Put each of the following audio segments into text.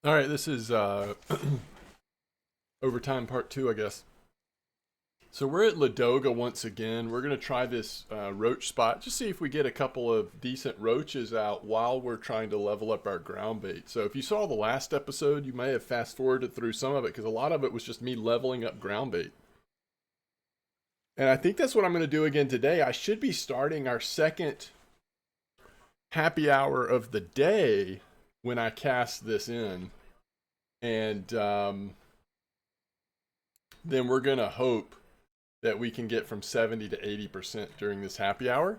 All right, this is overtime part two, I guess. So we're at Ladoga once again. We're gonna try this roach spot, just see if we get a couple of decent roaches out while we're trying to level up our ground bait. So if you saw the last episode, you may have fast forwarded through some of it because a lot of it was just me leveling up ground bait. And I think that's what I'm gonna do again today. I should be starting our second happy hour of the day when I cast this in, and then we're gonna hope that we can get from 70 to 80% during this happy hour.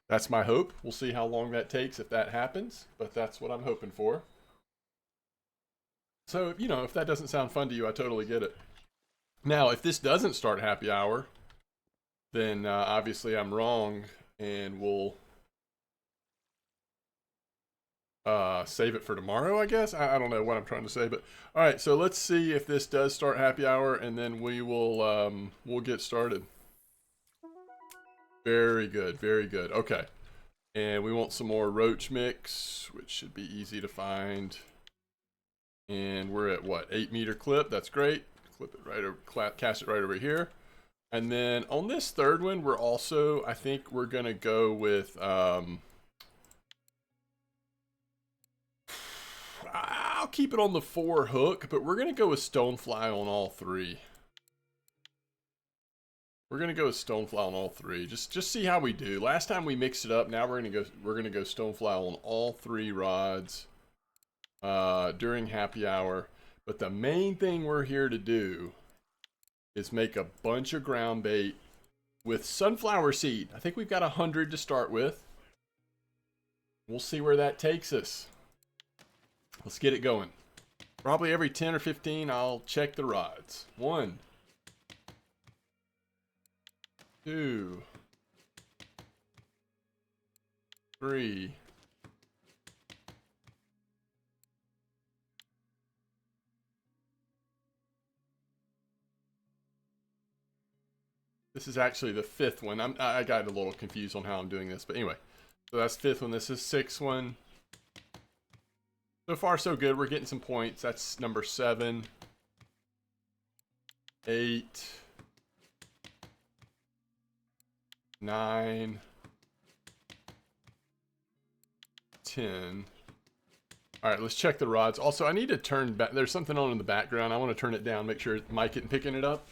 That's my hope. We'll see how long that takes if that happens, but that's what I'm hoping for. So, if that doesn't sound fun to you, I totally get it. Now, if this doesn't start happy hour, then obviously I'm wrong, and we'll save it for tomorrow, I guess. I don't know what I'm trying to say, but all right. So let's see if this does start happy hour, and then we'll get started. Very good, very good. Okay. And we want some more roach mix, which should be easy to find. And we're at what, 8 meter clip? That's great. Clip it right over, cast it right over here. And then on this third one, we're also, I think we're gonna go with I'll keep it on the 4 hook, but we're gonna go with stonefly on all 3. We're gonna go with stonefly on all 3. Just see how we do. Last time we mixed it up. Now we're gonna go stonefly on all 3 rods during happy hour. But the main thing we're here to do is make a bunch of ground bait with sunflower seed. I think we've got 100 to start with. We'll see where that takes us. Let's get it going. Probably every 10 or 15, I'll check the rods. 1, 2, 3. This is actually the 5th one. I got a little confused on how I'm doing this, but anyway. So that's 5th one. This is 6th one. So far, so good. We're getting some points. That's number 7, 8, 9, 10. All right, let's check the rods. Also, I need to turn back. There's something on in the background. I want to turn it down, make sure Mike isn't picking it up.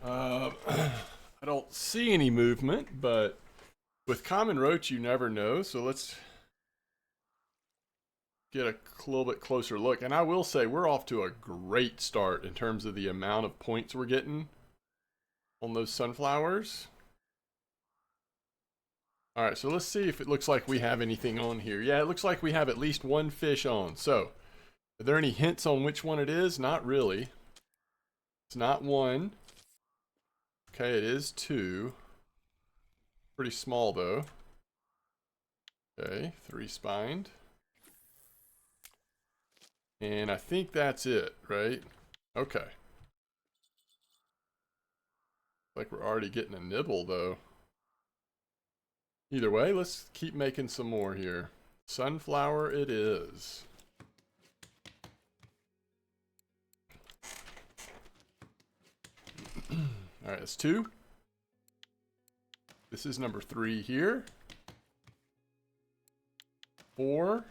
I don't see any movement, but with common roach, you never know. So let's get a little bit closer look. And I will say we're off to a great start in terms of the amount of points we're getting on those sunflowers. All right, so let's see if it looks like we have anything on here. Yeah, it looks like we have at least 1 fish on. So, are there any hints on which one it is? Not really. It's not 1. Okay, it is 2. Pretty small though. Okay, 3 spined. And I think that's it, right? Okay. Like we're already getting a nibble though. Either way, let's keep making some more here. Sunflower it is. All right, that's 2. This is number 3 here. 4.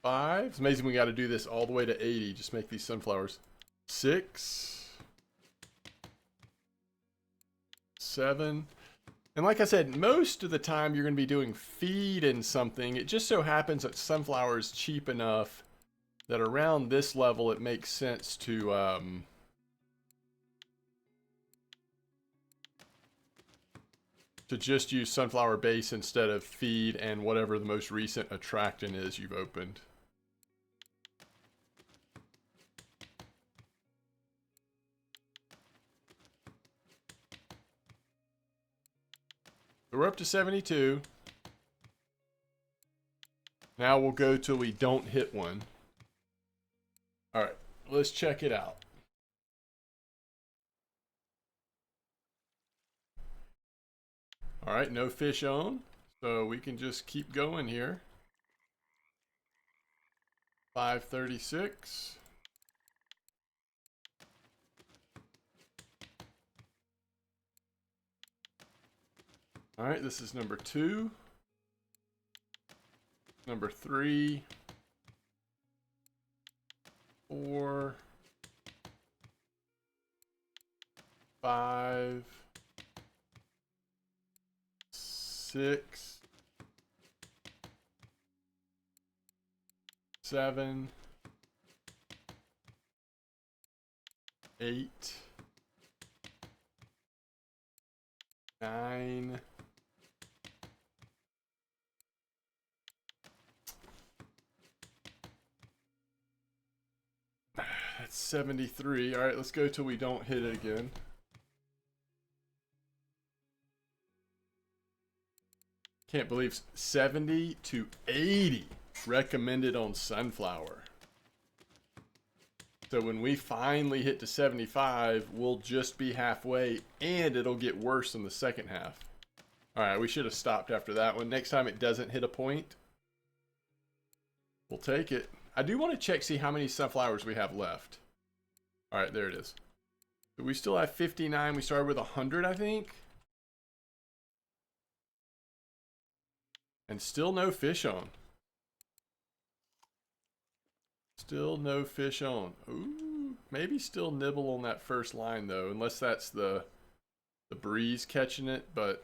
5. It's amazing we got to do this all the way to 80. Just make these sunflowers. 6. 7. And like I said, most of the time you're going to be doing feed in something. It just so happens that sunflower is cheap enough that around this level it makes sense to just use sunflower base instead of feed and whatever the most recent attractant is you've opened. So we're up to 72. Now we'll go till we don't hit one. All right, let's check it out. All right, no fish on, so we can just keep going here. 536. All right, this is number 2. Number 3. 4. 5. 6. 7. 8. 9. That's 73. All right, let's go till we don't hit it again. Can't believe 70 to 80 recommended on sunflower. So when we finally hit to 75, we'll just be halfway, and it'll get worse in the second half. All right, we should have stopped after that one. Next time it doesn't hit a point, we'll take it. I do want to check, see how many sunflowers we have left. All right, there it is. So we still have 59. We started with 100, I think. And still no fish on. Still no fish on. Ooh, maybe still nibble on that first line though, unless that's the breeze catching it, but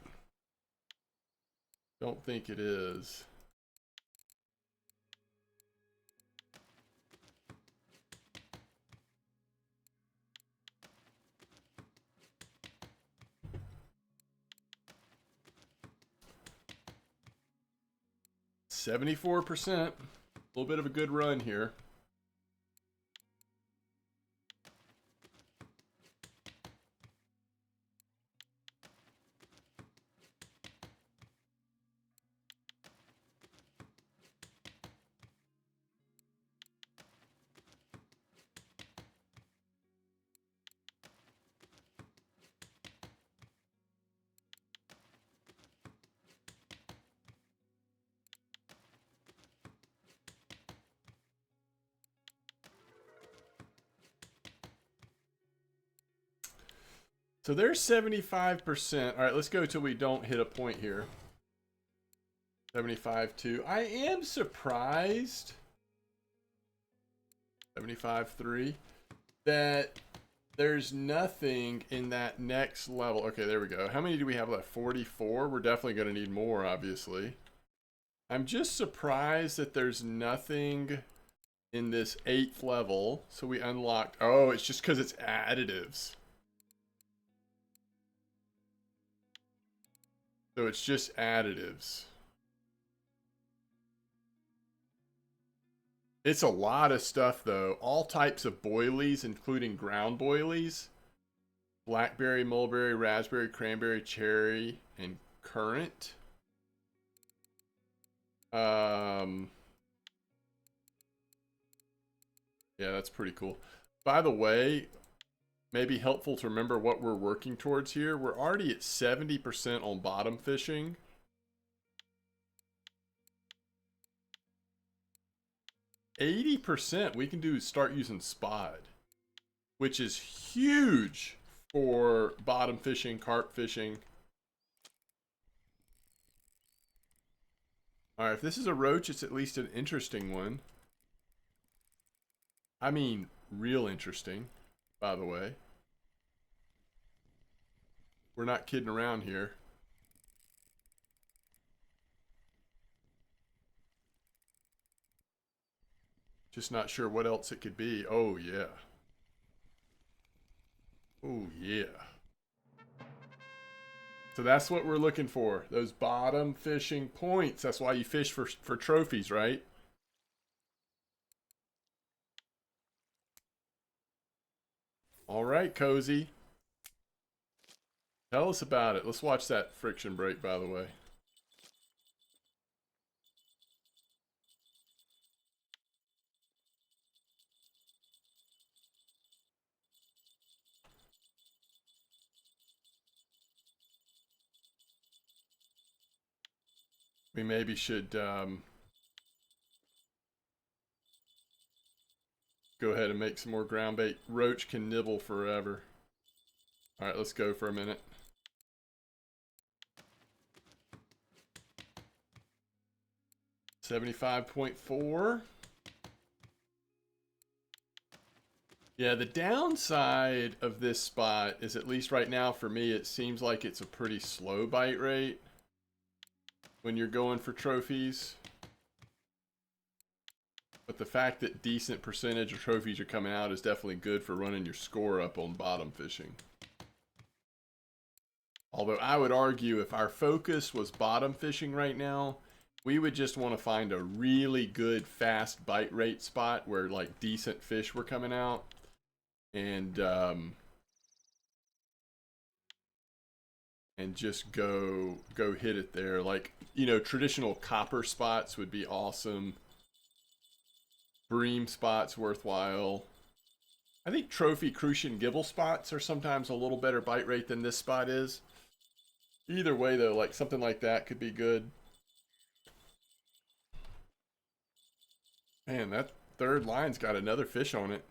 don't think it is. $74%. A little bit of a good run here. So there's 75%. All right, let's go till we don't hit a point here. 75.2. I am surprised. 75.3. That there's nothing in that next level. Okay, there we go. How many do we have left? 44. We're definitely going to need more, obviously. I'm just surprised that there's nothing in this 8th level. So we unlocked. Oh, it's just because it's additives. So it's just additives. It's a lot of stuff though. All types of boilies, including ground boilies. Blackberry, mulberry, raspberry, cranberry, cherry, and currant. Yeah, that's pretty cool. By the way, maybe helpful to remember what we're working towards here. We're already at 70% on bottom fishing. %, we can start using spod, which is huge for bottom fishing, carp fishing. All right, if this is a roach, it's at least an interesting one. I mean, real interesting, by the way. We're not kidding around here. Just not sure what else it could be. Oh, yeah. Oh, yeah. So that's what we're looking for. Those bottom fishing points. That's why you fish for trophies, right? All right, Cozy. Tell us about it. Let's watch that friction break, by the way. We maybe should go ahead and make some more ground bait. Roach can nibble forever. All right, let's go for a minute. $75.4. Yeah, the downside of this spot is, at least right now for me, it seems like it's a pretty slow bite rate when you're going for trophies. But the fact that decent percentage of trophies are coming out is definitely good for running your score up on bottom fishing. Although I would argue if our focus was bottom fishing right now, we would just want to find a really good fast bite rate spot where like decent fish were coming out. And just go hit it there. Like, you know, traditional copper spots would be awesome. Bream spots worthwhile. I think trophy crucian gibble spots are sometimes a little better bite rate than this spot is. Either way though, like something like that could be good. Man, that third line's got another fish on it.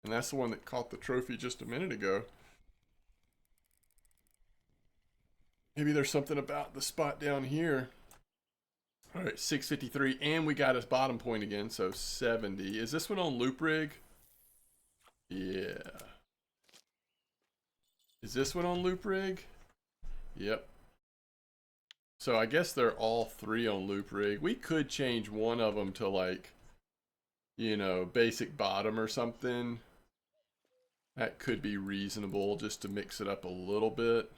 And that's the one that caught the trophy just a minute ago. Maybe there's something about the spot down here. All right, 653, and we got his bottom point again, so 70. Is this one on loop rig? Yeah. Is this one on loop rig? Yep. So I guess they're all three on loop rig. We could change one of them to like, you know, basic bottom or something. That could be reasonable just to mix it up a little bit.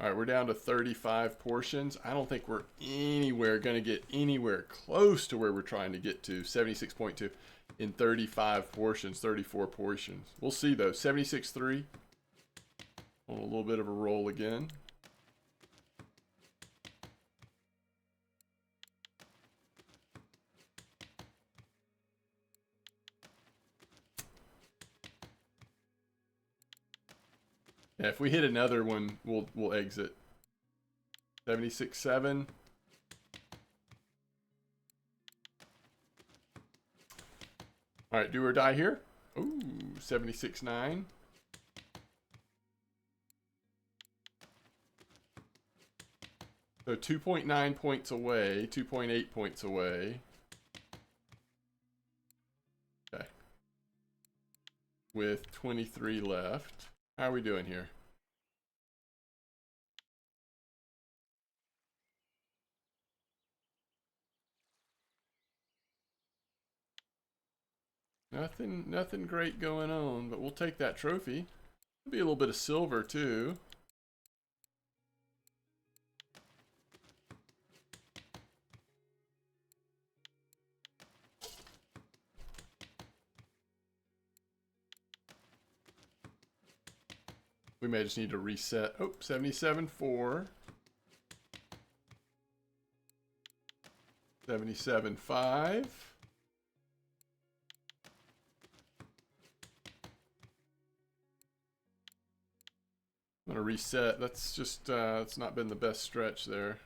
All right, we're down to 35 portions. I don't think we're anywhere going to get anywhere close to where we're trying to get to. 76.2 in 35 portions, 34 portions. We'll see though. 76.3 on a little bit of a roll again. Yeah, if we hit another one, we'll exit. 76.7. All right, do or die here. Ooh, 76.9. So 2.9 points away, 2.8 points away. Okay. With 23 left. How are we doing here? Nothing great going on, but we'll take that trophy. There'll be a little bit of silver too. We may just need to reset. Oh, 77.4. 77.5. I'm gonna reset. That's just it's not been the best stretch there.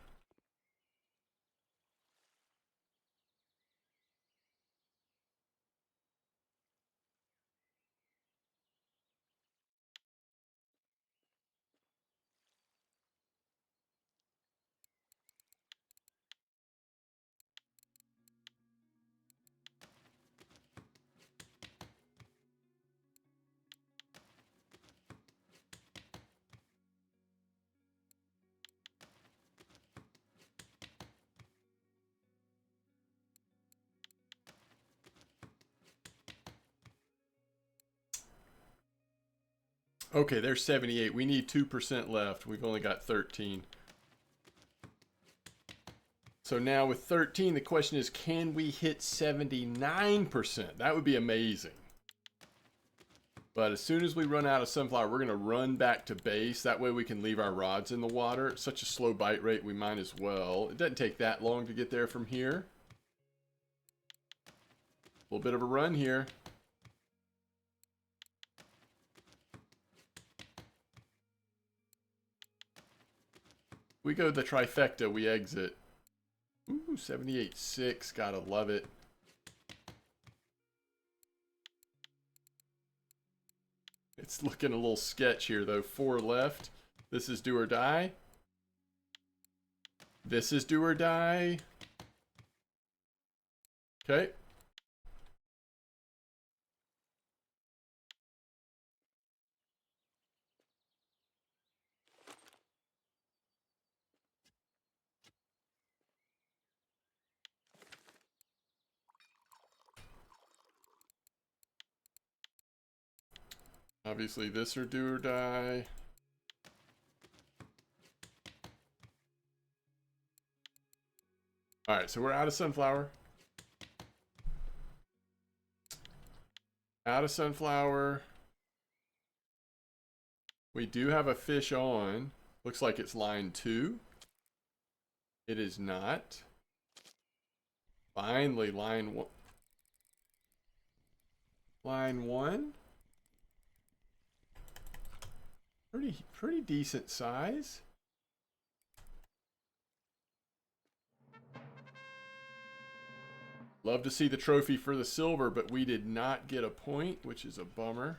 Okay, there's 78. We need 2% left. We've only got 13. So now with 13, the question is, can we hit 79%? That would be amazing. But as soon as we run out of sunflower, we're going to run back to base. That way we can leave our rods in the water. It's such a slow bite rate, we might as well. It doesn't take that long to get there from here. A little bit of a run here. We go the trifecta, we exit. Ooh, 78.6. Gotta love it. It's looking a little sketch here, though. 4 left. This is do or die. This is do or die. Okay. Obviously, this or do or die. All right, so we're out of sunflower. Out of sunflower. We do have a fish on. Looks like it's line 2. It is not. Finally, line 1. Line 1. Pretty decent size. Love to see the trophy for the silver, but we did not get a point, which is a bummer.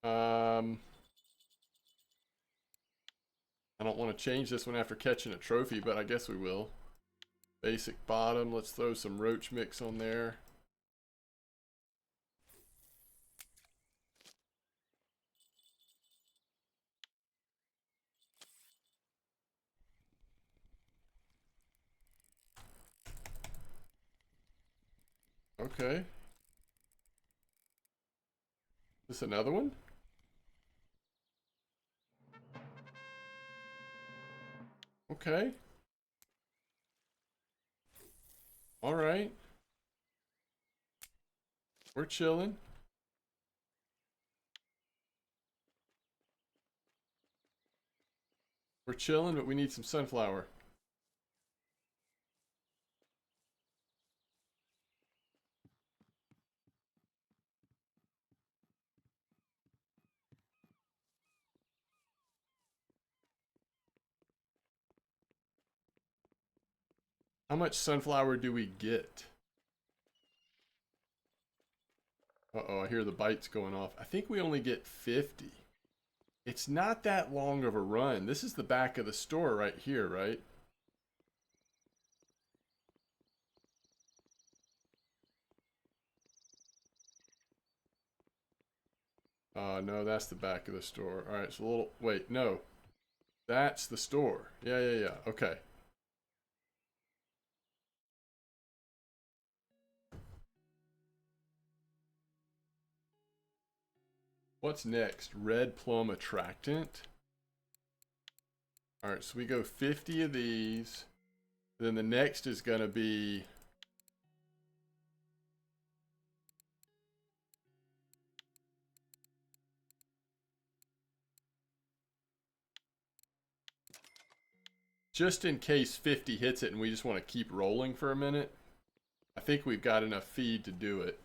I don't want to change this one after catching a trophy, but I guess we will. Basic bottom. Let's throw some roach mix on there. Okay. This another one? Okay. All right. We're chilling. We're chilling, but we need some sunflower. How much sunflower do we get? Uh-oh, I hear the bites going off. I think we only get 50. It's not that long of a run. This is the back of the store right here, right? No, that's the back of the store. All right, so a little, wait, no. That's the store. Yeah. Okay. What's next? Red plum attractant. All right, so we go 50 of these. Then the next is going to be just in case 50 hits it and we just want to keep rolling for a minute. I think we've got enough feed to do it.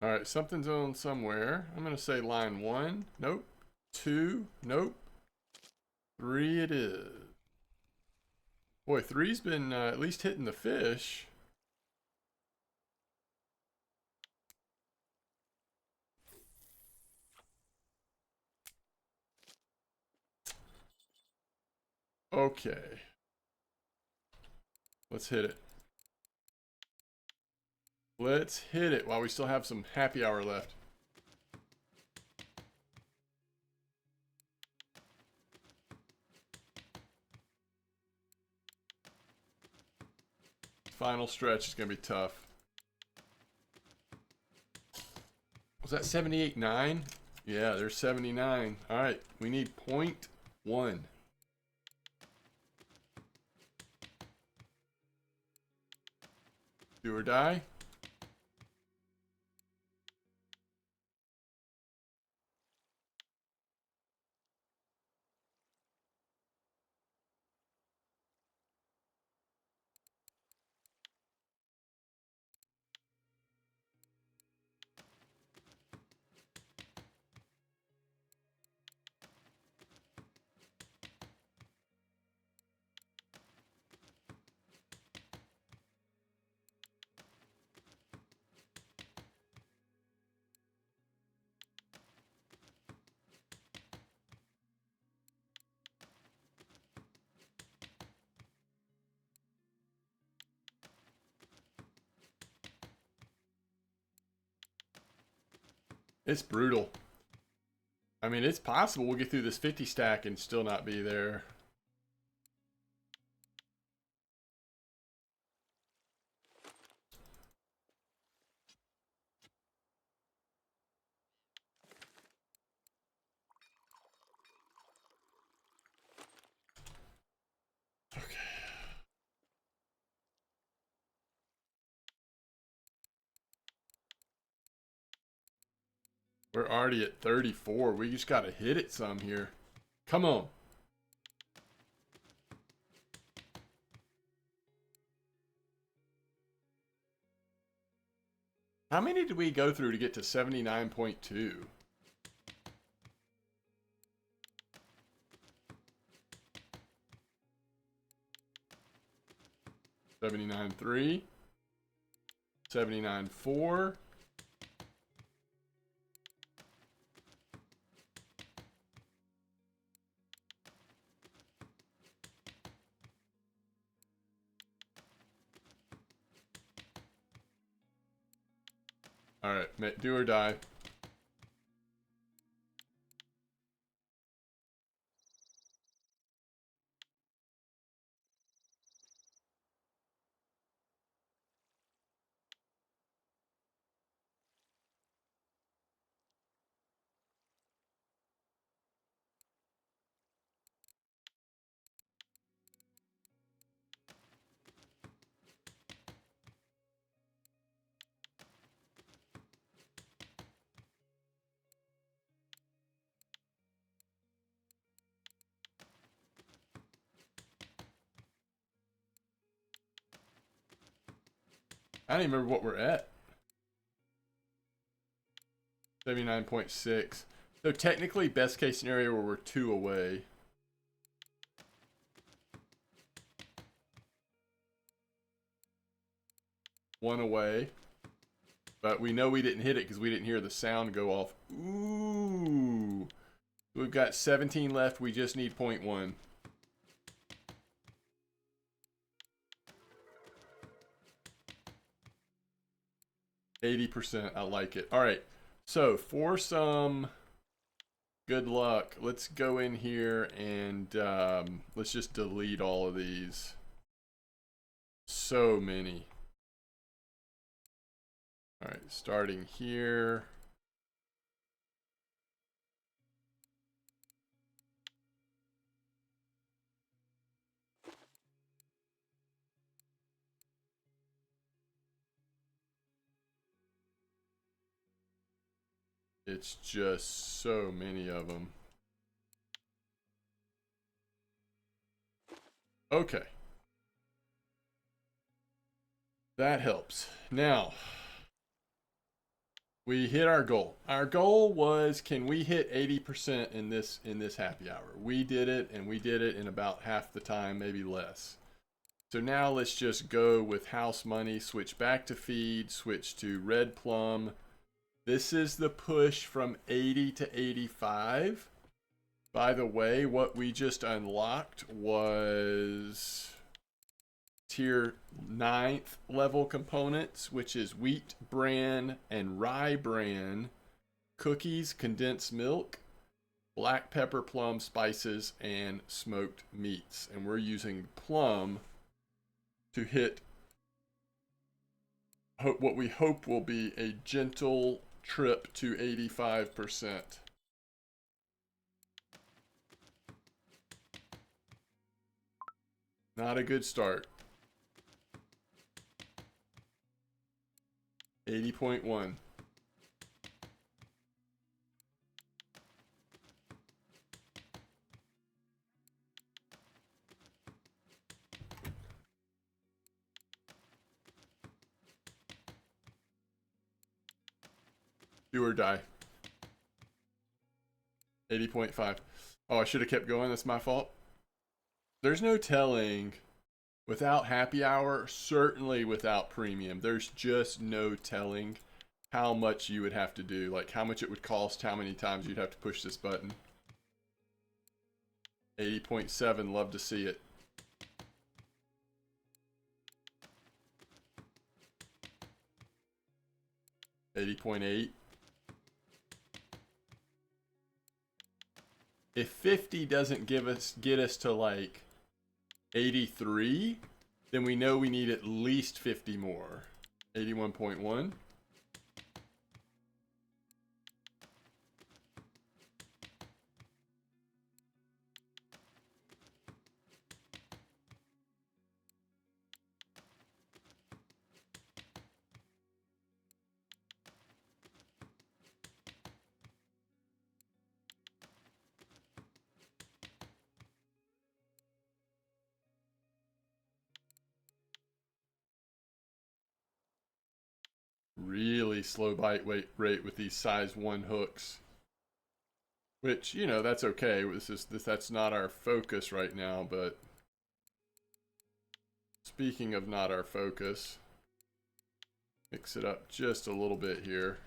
All right, something's on somewhere. I'm going to say line 1. Nope. 2. Nope. 3 it is. Boy, 3's been at least hitting the fish. Okay. Let's hit it. Let's hit it while we still have some happy hour left. final stretch is going to be tough. Was that 78.9? Yeah, there's 79. All right, we need 0.1. Do or die? It's brutal. I mean, it's possible we'll get through this 50 stack and still not be there. We're already at 34. We just got to hit it some here. Come on. How many did we go through to get to 79.2? 79.3. 79.4. All right, do or die. I don't even remember what we're at. 79.6. So technically, best case scenario where we're 2 away. One away. But we know we didn't hit it because we didn't hear the sound go off. Ooh. We've got 17 left. We just need 0.1. %. I like it. All right. So for some good luck, let's go in here and let's just delete all of these. So many. All right, starting here. It's just so many of them. Okay. That helps. Now, we hit our goal. Our goal was, can we hit 80% in this happy hour? We did it, and we did it in about half the time, maybe less. So now let's just go with house money, switch back to feed, switch to red plum. This is the push from 80 to 85. By the way, what we just unlocked was tier 9th level components, which is wheat bran and rye bran, cookies, condensed milk, black pepper, plum, spices, and smoked meats. And we're using plum to hit what we hope will be a gentle trip to 85%. Not a good start. 80.1. Do or die. 80.5. Oh, I should have kept going. That's my fault. There's no telling without happy hour, certainly without premium. There's just no telling how much you would have to do. Like how much it would cost, how many times you'd have to push this button. 80.7. Love to see it. $80.8. If 50 doesn't get us to like 83, then we know we need at least 50 more. 81.1. Really slow bite rate with these size 1 hooks, which, you know, that's okay. That's not our focus right now. But speaking of not our focus, mix it up just a little bit here.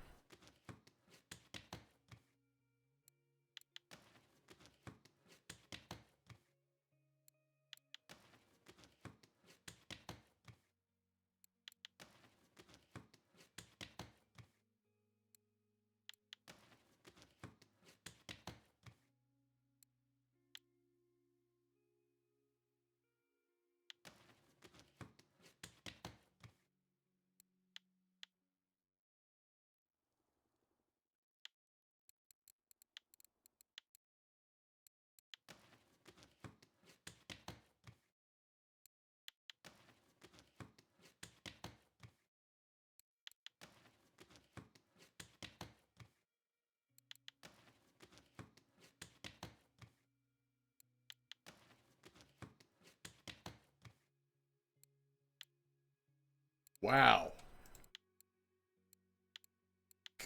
Wow.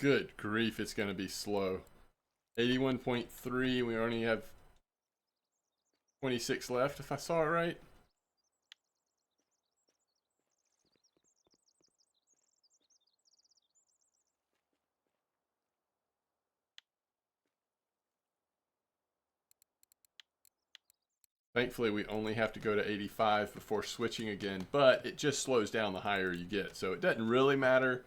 Good grief, it's going to be slow. 81.3. We only have 26 left, if I saw it right. Thankfully, we only have to go to 85 before switching again, but it just slows down the higher you get. So it doesn't really matter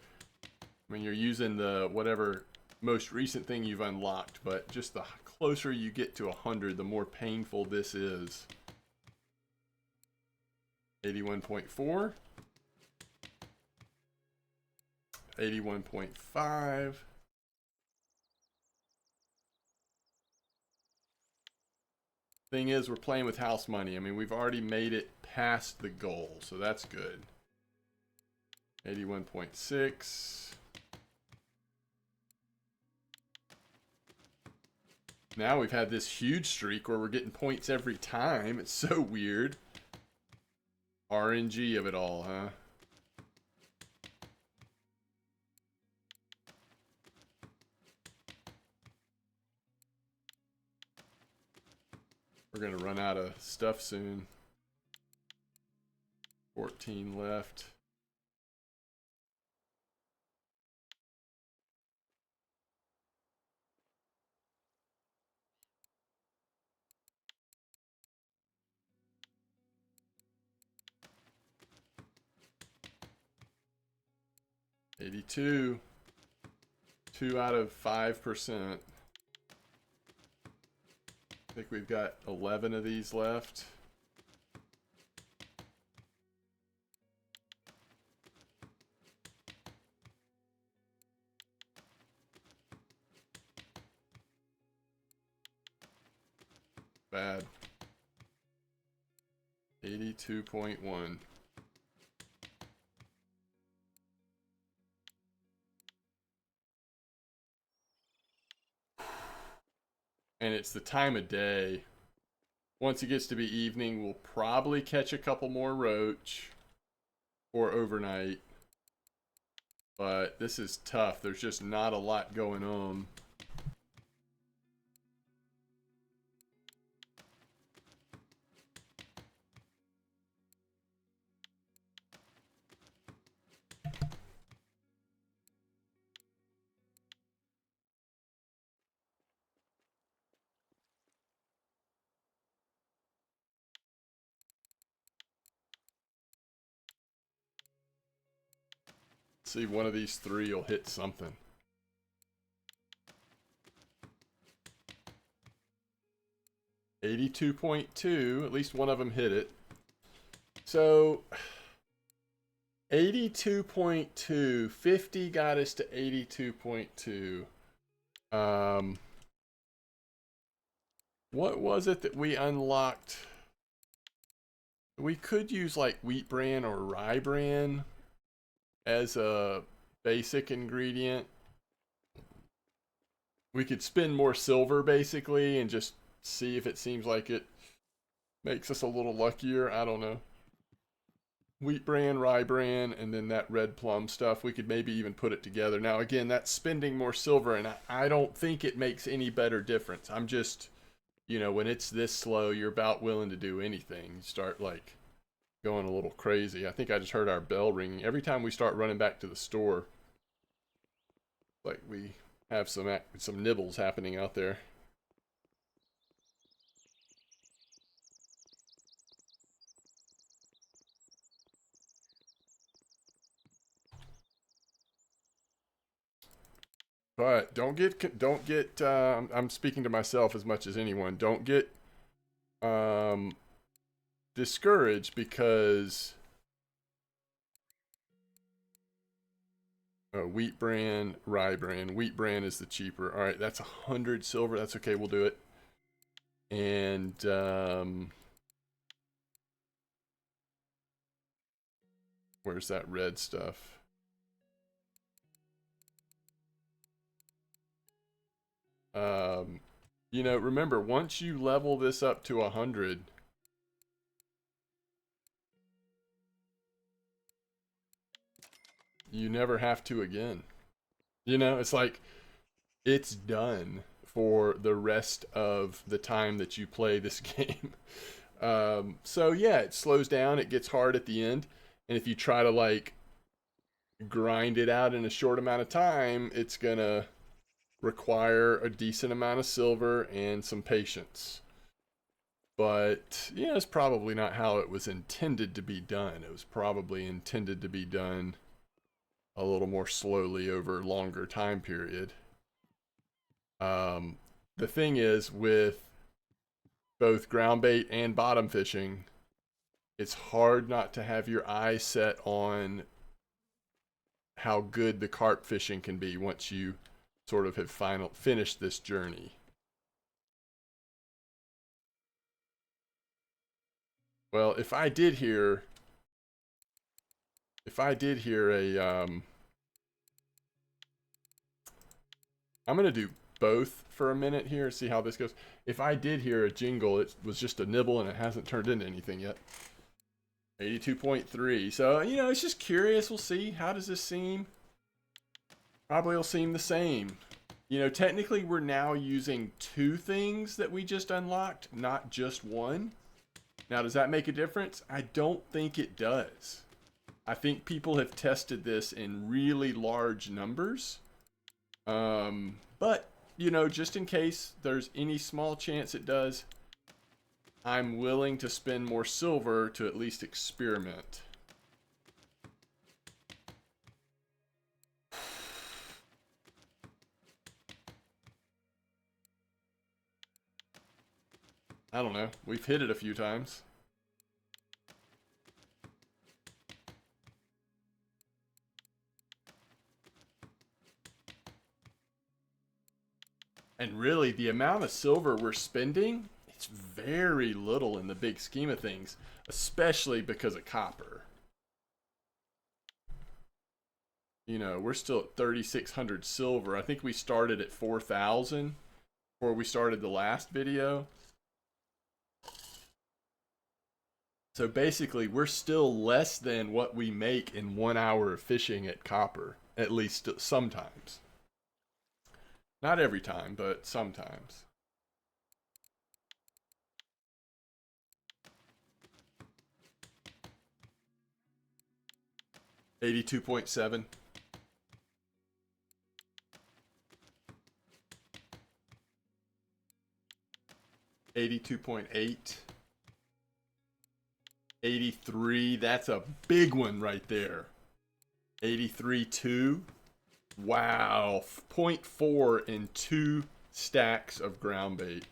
when you're using the whatever most recent thing you've unlocked, but just the closer you get to 100, the more painful this is. 81.4. 81.5. Thing is, we're playing with house money. I mean, we've already made it past the goal, so that's good. 81.6. Now we've had this huge streak where we're getting points every time. It's so weird. RNG of it all, huh? We're gonna run out of stuff soon. 14 left. $82. 2 out of 5%. I think we've got 11 of these left. Bad. 82.1. And it's the time of day. Once it gets to be evening, we'll probably catch a couple more roach or overnight. But this is tough. There's just not a lot going on. See, one of these three will hit something. $82.2, at least one of them hit it. So 82.2, 50 got us to 82.2. What was it that we unlocked? We could use like wheat bran or rye bran as a basic ingredient. We could spend more silver basically and just see if it seems like it makes us a little luckier. I don't know. Wheat bran, rye bran, and then that red plum stuff. We could maybe even put it together. Now again, that's spending more silver, and I don't think it makes any better difference. I'm just, you know, when it's this slow, you're about willing to do anything. You start like going a little crazy. I think I just heard our bell ringing. Every time we start running back to the store, like we have some nibbles happening out there. But don't get I'm speaking to myself as much as anyone. Don't get discouraged because wheat bran, rye bran. Wheat bran is the cheaper. All right, that's 100 silver. That's okay. We'll do it. And where's that red stuff? You know, remember, once you level this up to 100, you never have to again. You know, it's like, it's done for the rest of the time that you play this game. So yeah, it slows down, it gets hard at the end, and if you try to like grind it out in a short amount of time, it's gonna require a decent amount of silver and some patience. But yeah, it's probably not how it was intended to be done. It was probably intended to be done a little more slowly over a longer time period. The thing is, with both ground bait and bottom fishing, it's hard not to have your eye set on how good the carp fishing can be once you sort of have finished this journey. Well, if I did hear a I'm gonna do both for a minute here, see how this goes. If I did hear a jingle, it was just a nibble and it hasn't turned into anything yet. 82.3. So, you know, it's just curious. We'll see. How does this seem? Probably will seem the same. You know, technically we're now using two things that we just unlocked, not just one. Now, does that make a difference? I don't think it does. I think people have tested this in really large numbers. But, you know, just in case there's any small chance it does, I'm willing to spend more silver to at least experiment. I don't know. We've hit it a few times. And really, the amount of silver we're spending, it's very little in the big scheme of things, especially because of copper. You know, we're still at 3,600 silver. I think we started at 4,000 before we started the last video. So basically, we're still less than what we make in 1 hour of fishing at copper, at least sometimes. Not every time, but sometimes. $82.7. $82.8. 83, that's a big one right there. 83.2. Wow, 0.4 in 2 stacks of ground bait.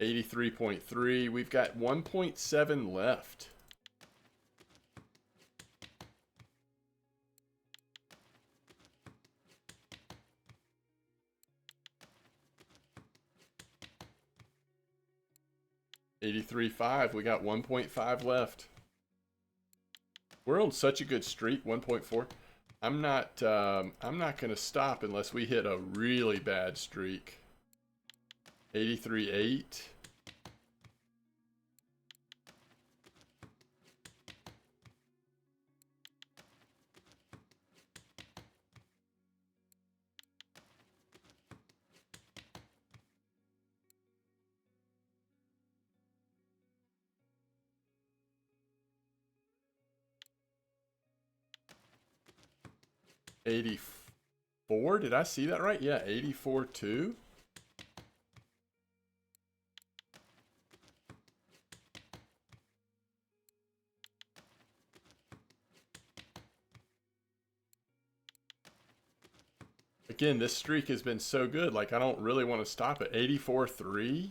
83.3, we've got 1.7 left. $83.5, we got 1.5 left. We're on such a good streak, 1.4. I'm not gonna stop unless we hit a really bad streak. 83.8. $84, did I see that right? Yeah, 84.2. Again, this streak has been so good, like I don't really want to stop it. 84.3.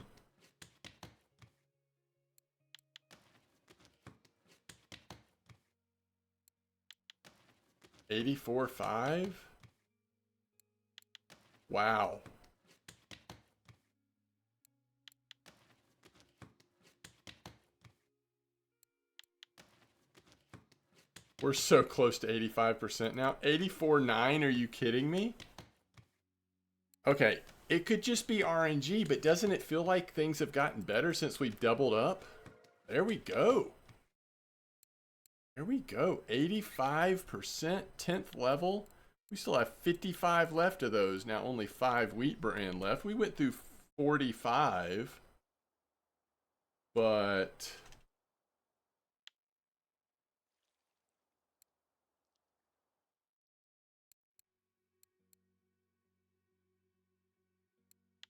$84.5. Wow. We're so close to 85% now. 84.9, are you kidding me? Okay, it could just be RNG, but doesn't it feel like things have gotten better since we've doubled up? There we go. There we go. 85%, 10th level. We still have 55 left of those. Now only 5 wheat bran left. We went through 45. But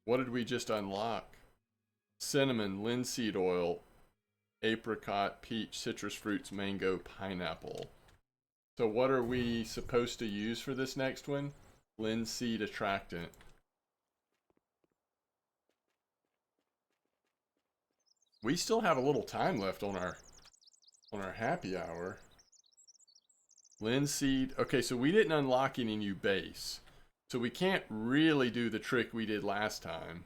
what did we just unlock? Cinnamon, linseed oil, apricot, peach, citrus fruits, mango, pineapple. So what are we supposed to use for this next one? Linseed attractant. We still have a little time left on our happy hour. Linseed. Okay, so we didn't unlock any new base. So we can't really do the trick we did last time.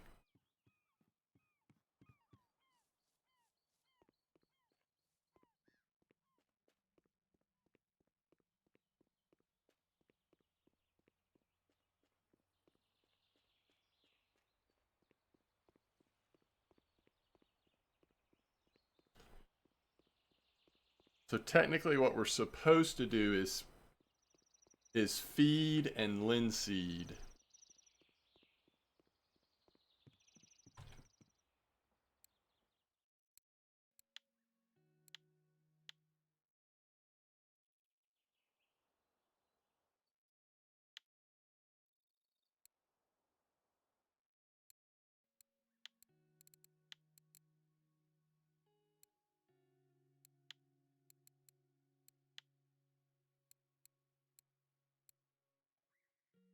So technically what we're supposed to do is feed and linseed.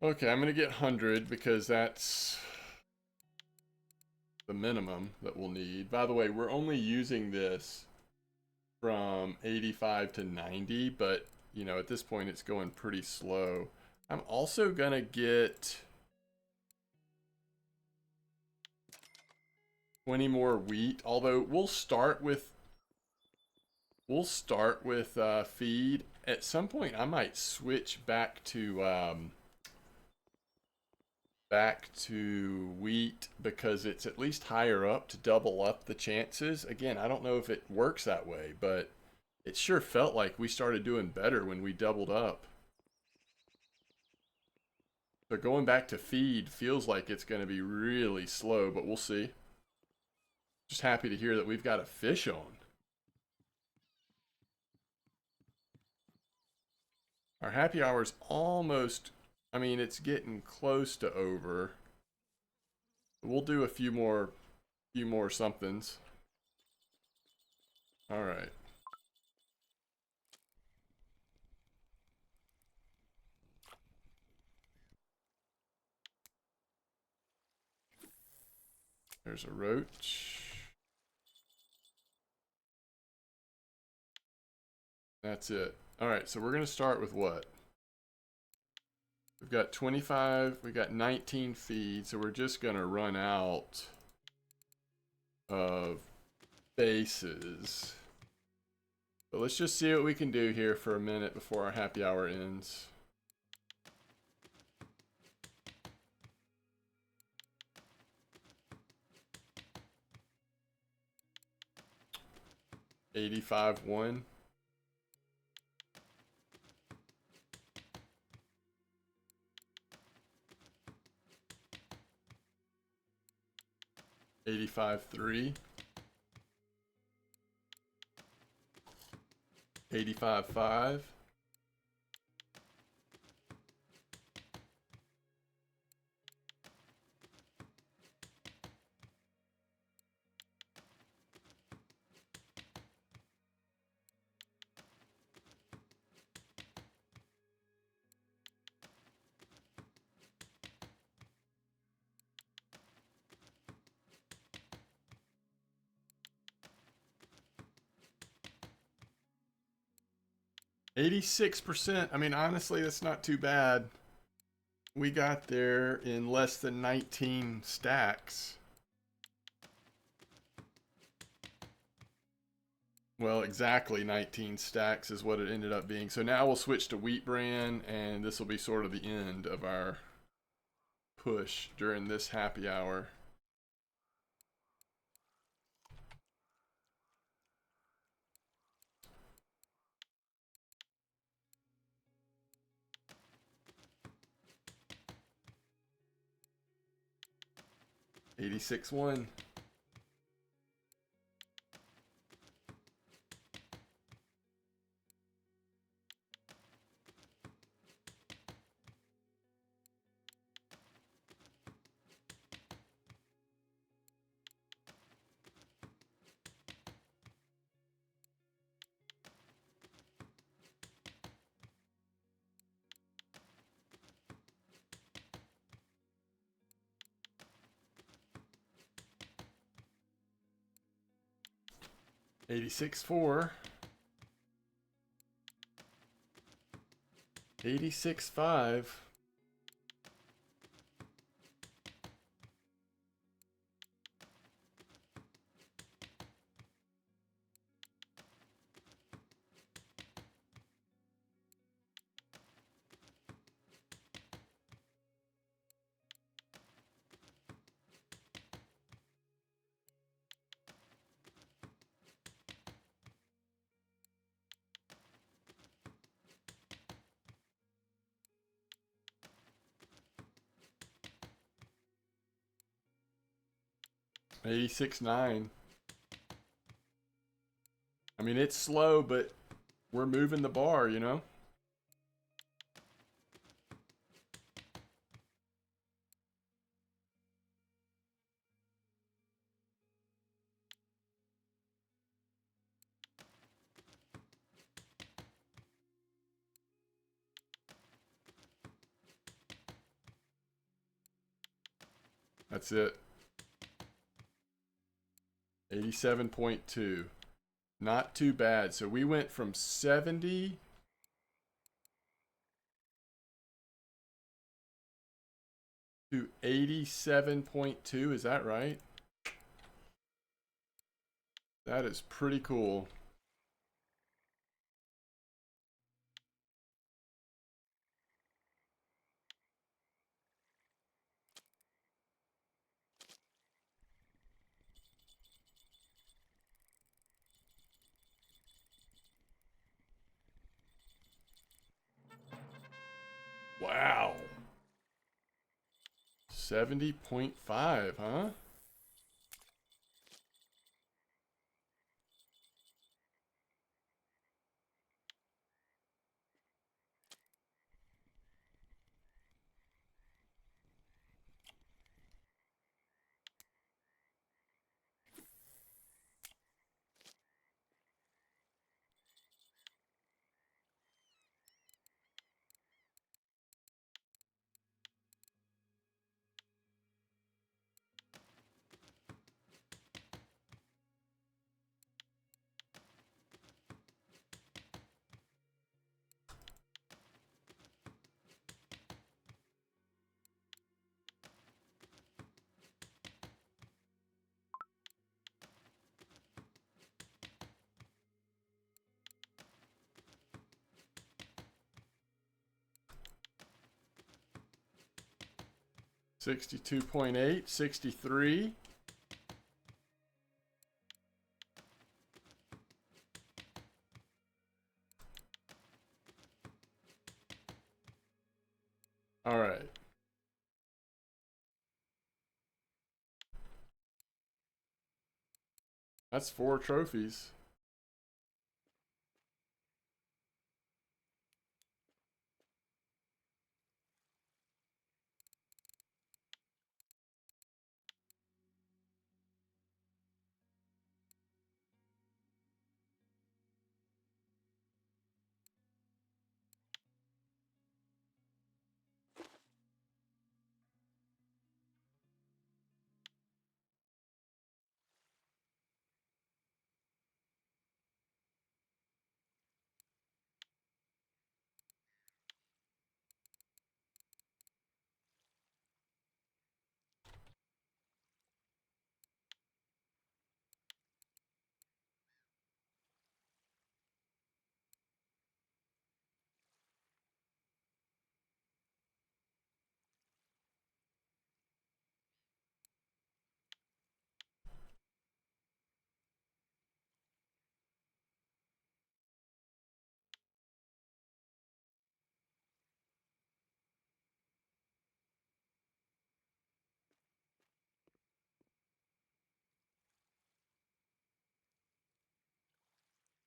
Okay, I'm gonna get 100 because that's the minimum that we'll need. By the way, we're only using this from 85 to 90, but you know, at this point it's going pretty slow. I'm also gonna get 20 more wheat. Although we'll start with feed. At some point, I might switch back to wheat because it's at least higher up to double up the chances. Again, I don't know if it works that way, but it sure felt like we started doing better when we doubled up. So going back to feed feels like it's going to be really slow, but we'll see. Just happy to hear that we've got a fish on. Our happy hour's almost, I mean, it's getting close to over. We'll do a few more somethings. All right. There's a roach. That's it. All right, so we're going to start with what? We've got 25, we got 19 feed, so we're just going to run out of bases. But let's just see what we can do here for a minute before our happy hour ends. $85.1. $85.3. $85.5. %. I mean, honestly, that's not too bad. We got there in less than 19 stacks. Well, exactly 19 stacks is what it ended up being. So now we'll switch to wheat bran, and this will be sort of the end of our push during this happy hour. $86.1. $86.4. $86.5. $86.9. I mean, it's slow, but we're moving the bar, you know? That's it. 87.2. Not too bad. So we went from 70 to 87.2. Is that right? That is pretty cool. Wow. 70.5, huh? $62.8, 63. All right. That's 4 trophies.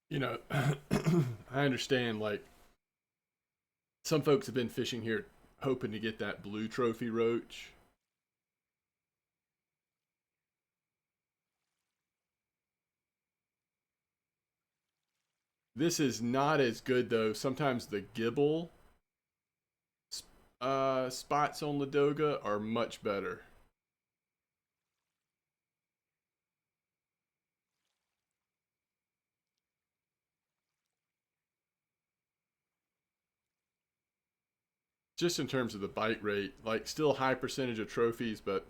You know, I understand, like, some folks have been fishing here hoping to get that blue trophy roach. This is not as good, though. Sometimes the gibble spots on Ladoga are much better. Just in terms of the bite rate, like, still high percentage of trophies, but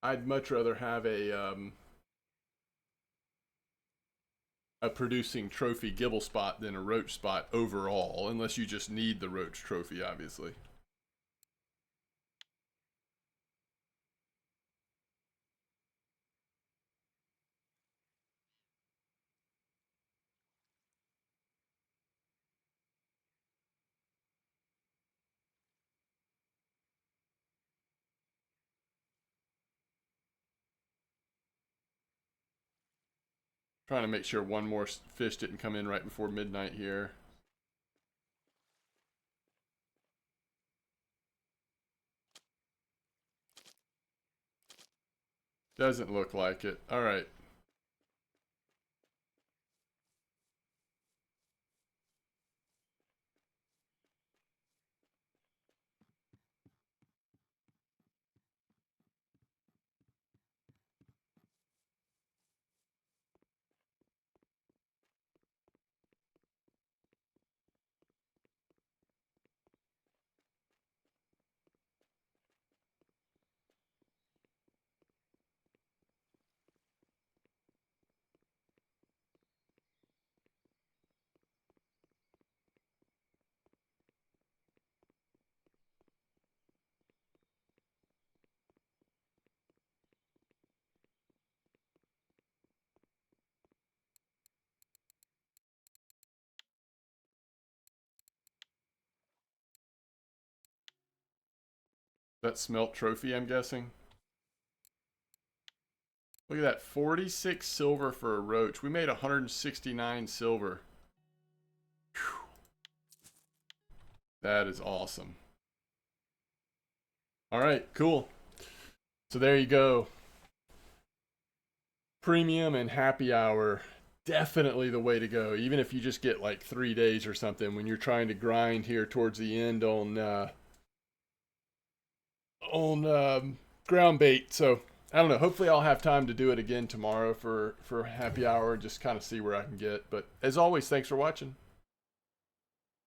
I'd much rather have a producing trophy gibble spot than a roach spot overall, unless you just need the roach trophy, obviously. Trying to make sure one more fish didn't come in right before midnight here. Doesn't look like it. All right. That smelt trophy, I'm guessing. Look at that, 46 silver for a roach. We made 169 silver. Whew. That is awesome. All right, cool. So there you go. Premium and happy hour, definitely the way to go. Even if you just get like 3 days or something when you're trying to grind here towards the end on ground bait. So I don't know. Hopefully I'll have time to do it again tomorrow for happy hour and just kind of see where I can get. But as always, thanks for watching.